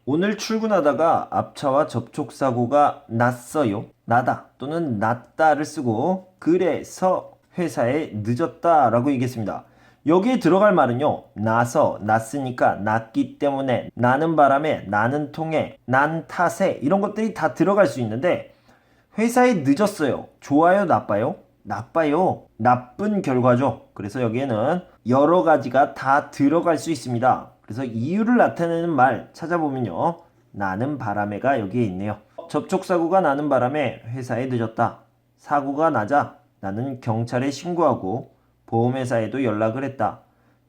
오늘 출근하다가 앞차와 접촉사고가 났어요. 나다 또는 났다를 쓰고 그래서 회사에 늦었다 라고 얘기했습니다. 여기에 들어갈 말은요. 나서, 났으니까, 났기 때문에, 나는 바람에, 나는 통에, 난 탓에 이런 것들이 다 들어갈 수 있는데 회사에 늦었어요. 좋아요, 나빠요? 나빠요. 나쁜 결과죠. 그래서 여기에는 여러 가지가 다 들어갈 수 있습니다. 그래서 이유를 나타내는 말 찾아보면요. 나는 바람에가 여기에 있네요. 접촉사고가 나는 바람에 회사에 늦었다. 사고가 나자 나는 경찰에 신고하고 보험회사에도 연락을 했다.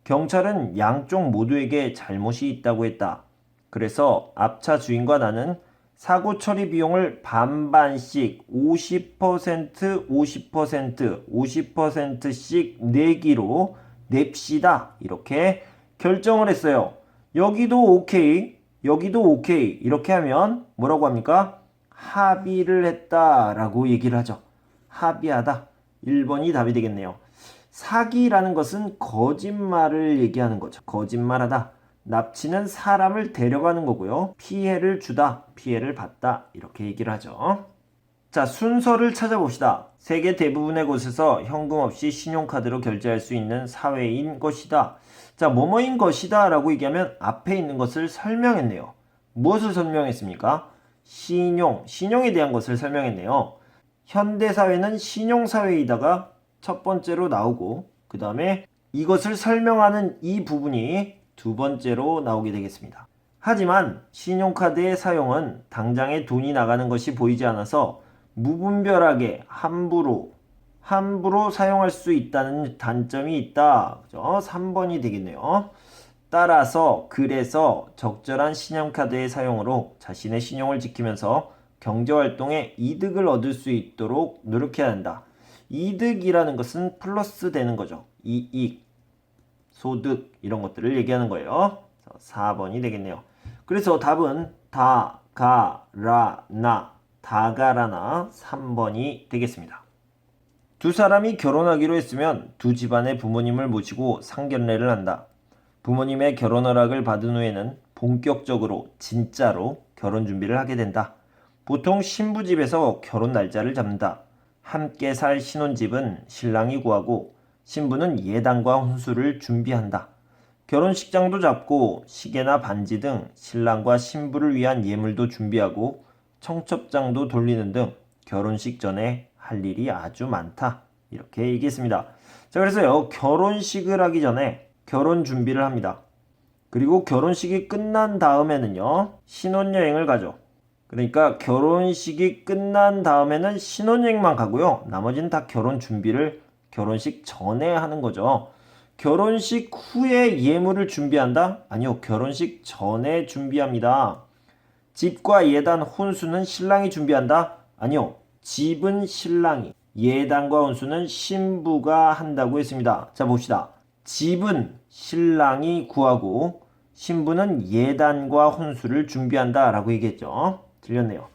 경찰은 양쪽 모두에게 잘못이 있다고 했다. 그래서 앞차 주인과 나는 사고 처리 비용을 반반씩 50%, 50%, 50%씩 내기로 냅시다. 이렇게 결정을 했어요. 여기도 오케이, 여기도 오케이. 이렇게 하면 뭐라고 합니까? 합의를 했다라고 얘기를 하죠. 합의하다. 1번이 답이 되겠네요. 사기라는 것은 거짓말을 얘기하는 거죠. 거짓말하다. 납치는 사람을 데려가는 거고요. 피해를 주다, 피해를 받다 이렇게 얘기를 하죠. 자, 순서를 찾아봅시다. 세계 대부분의 곳에서 현금 없이 신용카드로 결제할 수 있는 사회인 것이다. 자, 뭐뭐인 것이다 라고 얘기하면 앞에 있는 것을 설명했네요. 무엇을 설명했습니까? 신용에 대한 것을 설명했네요. 현대사회는 신용사회이다가 첫 번째로 나오고 그 다음에 이것을 설명하는 이 부분이 두 번째로 나오게 되겠습니다. 하지만 신용카드의 사용은 당장에 돈이 나가는 것이 보이지 않아서 무분별하게 함부로 사용할 수 있다는 단점이 있다. 그죠? 3번이 되겠네요. 따라서 그래서 적절한 신용카드의 사용으로 자신의 신용을 지키면서 경제활동에 이득을 얻을 수 있도록 노력해야 한다. 이득이라는 것은 플러스 되는 거죠. 이익, 소득 이런 것들을 얘기하는 거예요. 4번이 되겠네요. 그래서 답은 다, 가, 라, 나, 다가라나 3번이 되겠습니다. 두 사람이 결혼하기로 했으면 두 집안의 부모님을 모시고 상견례를 한다. 부모님의 결혼 허락을 받은 후에는 본격적으로 진짜로 결혼 준비를 하게 된다. 보통 신부 집에서 결혼 날짜를 잡는다. 함께 살 신혼집은 신랑이 구하고 신부는 예단과 혼수를 준비한다. 결혼식장도 잡고 시계나 반지 등 신랑과 신부를 위한 예물도 준비하고 청첩장도 돌리는 등 결혼식 전에 할 일이 아주 많다. 이렇게 얘기했습니다. 자, 그래서요. 결혼식을 하기 전에 결혼 준비를 합니다. 그리고 결혼식이 끝난 다음에는요. 신혼여행을 가죠. 그러니까 결혼식이 끝난 다음에는 신혼여행만 가고요. 나머지는 다 결혼 준비를 결혼식 전에 하는 거죠. 결혼식 후에 예물을 준비한다? 아니요. 결혼식 전에 준비합니다. 집과 예단 혼수는 신랑이 준비한다? 아니요. 집은 신랑이, 예단과 혼수는 신부가 한다고 했습니다. 자, 봅시다. 집은 신랑이 구하고 신부는 예단과 혼수를 준비한다 라고 얘기했죠. 틀렸네요.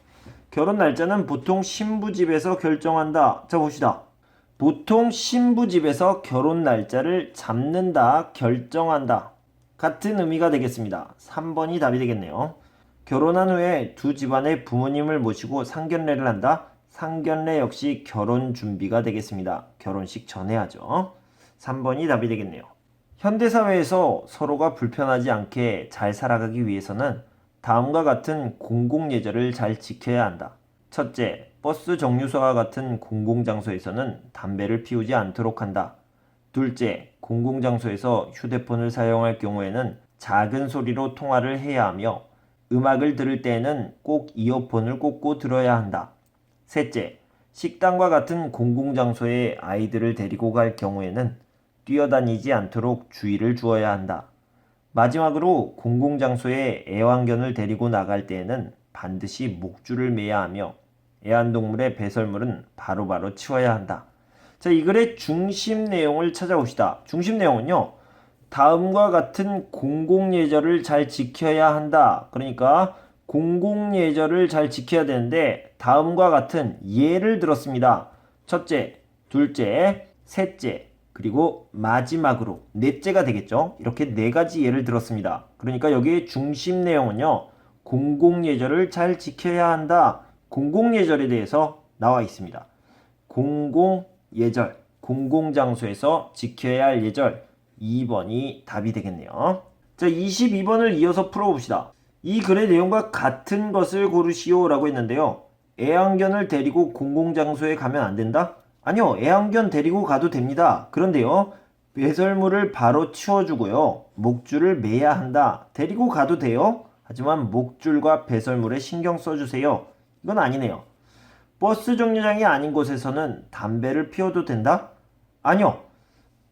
결혼 날짜는 보통 신부 집에서 결정한다. 자, 봅시다. 보통 신부 집에서 결혼 날짜를 잡는다, 결정한다. 같은 의미가 되겠습니다. 3번이 답이 되겠네요. 결혼한 후에 두 집안의 부모님을 모시고 상견례를 한다. 상견례 역시 결혼 준비가 되겠습니다. 결혼식 전에 하죠. 3번이 답이 되겠네요. 현대사회에서 서로가 불편하지 않게 잘 살아가기 위해서는 다음과 같은 공공예절을 잘 지켜야 한다. 첫째, 버스 정류소와 같은 공공장소에서는 담배를 피우지 않도록 한다. 둘째, 공공장소에서 휴대폰을 사용할 경우에는 작은 소리로 통화를 해야 하며 음악을 들을 때에는 꼭 이어폰을 꽂고 들어야 한다. 셋째, 식당과 같은 공공장소에 아이들을 데리고 갈 경우에는 뛰어다니지 않도록 주의를 주어야 한다. 마지막으로 공공장소에 애완견을 데리고 나갈 때에는 반드시 목줄을 매야 하며 애완동물의 배설물은 바로바로 치워야 한다. 자, 이 글의 중심 내용을 찾아봅시다. 중심 내용은요. 다음과 같은 공공예절을 잘 지켜야 한다. 그러니까 공공예절을 잘 지켜야 되는데 다음과 같은 예를 들었습니다. 첫째, 둘째, 셋째, 그리고 마지막으로 넷째가 되겠죠. 이렇게 네 가지 예를 들었습니다. 그러니까 여기에 중심 내용은요. 공공예절을 잘 지켜야 한다. 공공예절에 대해서 나와 있습니다. 공공예절, 공공장소에서 지켜야 할 예절. 2번이 답이 되겠네요. 자, 22번을 이어서 풀어봅시다. 이 글의 내용과 같은 것을 고르시오 라고 했는데요. 애완견을 데리고 공공장소에 가면 안 된다? 아니요, 애완견 데리고 가도 됩니다. 그런데요, 배설물을 바로 치워주고요, 목줄을 매야 한다. 데리고 가도 돼요. 하지만 목줄과 배설물에 신경 써주세요. 이건 아니네요. 버스 정류장이 아닌 곳에서는 담배를 피워도 된다? 아니요.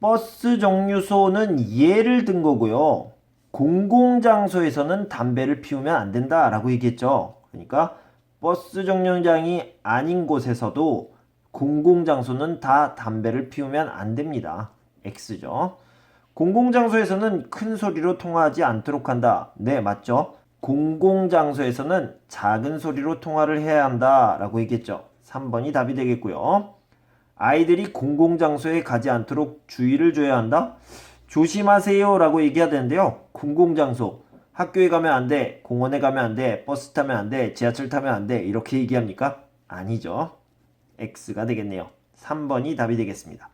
버스 정류소는 예를 든 거고요. 공공장소에서는 담배를 피우면 안 된다 라고 얘기했죠. 그러니까 버스 정류장이 아닌 곳에서도 공공장소는 다 담배를 피우면 안 됩니다. X죠. 공공장소에서는 큰 소리로 통화하지 않도록 한다. 네, 맞죠. 공공장소에서는 작은 소리로 통화를 해야 한다 라고 얘기했죠. 3번이 답이 되겠고요. 아이들이 공공장소에 가지 않도록 주의를 줘야 한다. 조심하세요 라고 얘기해야 되는데요. 공공장소, 학교에 가면 안 돼, 공원에 가면 안 돼, 버스 타면 안 돼, 지하철 타면 안 돼, 이렇게 얘기합니까? 아니죠. X가 되겠네요. 3번이 답이 되겠습니다.